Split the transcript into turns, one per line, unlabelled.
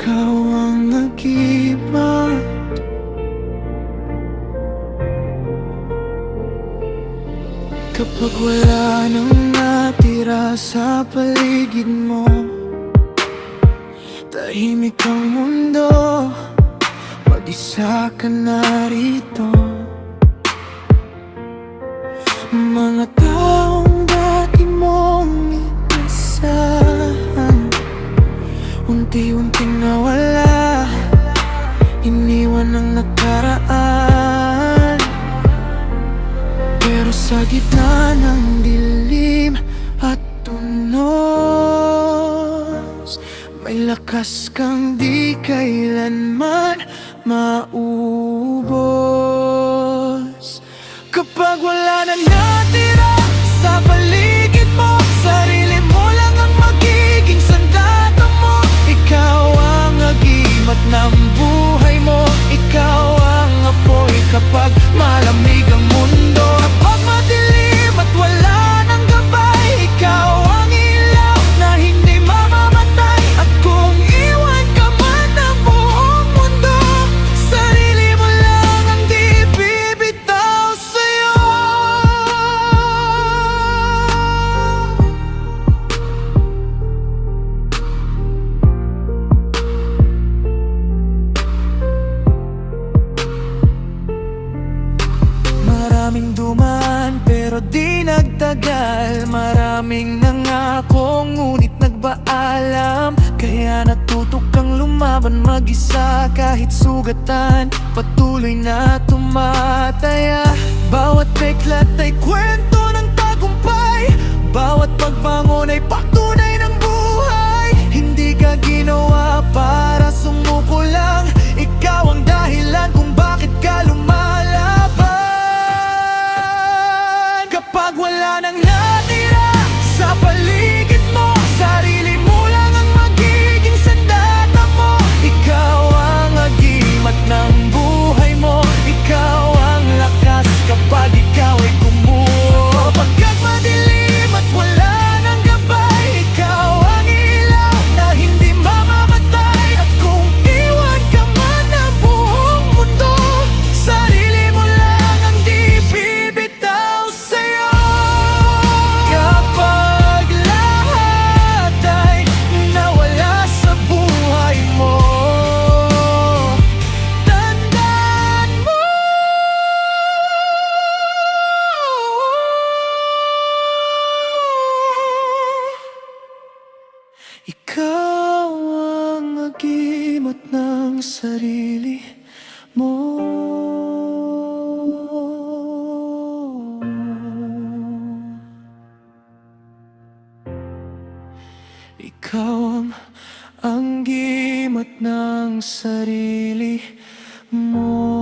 ikaw ang nag-iba. Kapag wala nang natira sa paligid mo, tahimik ang mundo, mag-isa ka na rito. Mga taong dati mong inasahan, unti-unting nawala, iniwan ang nakaraan. Pero sa gitna ng dilim at tunos, may lakas kang di kailanman maubos. Kapag wala na natira sa paligid mo, sarili mo lang ang magiging sandata mo. Ikaw ang agimat ng buhay mo, ikaw ang apoy kapag malamig ang mundo. Kapag madilim at wala nang gabay, ikaw ang ilaw na hindi mamamatay. At kung iwan ka man ng buong mundo, sarili mo lang ang di bibitaw sa'yo. Maraming dumaan pero di nagtagal, maraming nangako ngunit nagpaalam. Kaya natuto kang lumaban mag-isa kahit sugatan, patuloy na tumataya. Bawat peklat ay kwento ng tagumpay, bawat pagbangon ay pagtunay ng buhay. Hindi ka ginawa para sumuko lang, ikaw ang dahilan kung bakit ka lumalaban. Kapag wala nang natira sa paligid mo, sarili mo lang ang magiging sandata mo. Ikaw ang agimat ng buhay mo, ikaw ang lakas kapag ikaw ay gumuho. Pagkat madilim at wala nang gabay, ikaw ang ilaw na hindi mamamatay. At kung iwan ka man ng buong mundo, sarili mo lang ang di bibitaw sa'yo. Kapag lahat ay nawala sa buhay mo, tandaan mo, ikaw ang agimat ng sarili mo. Ikaw ang gimat ng sarili mo.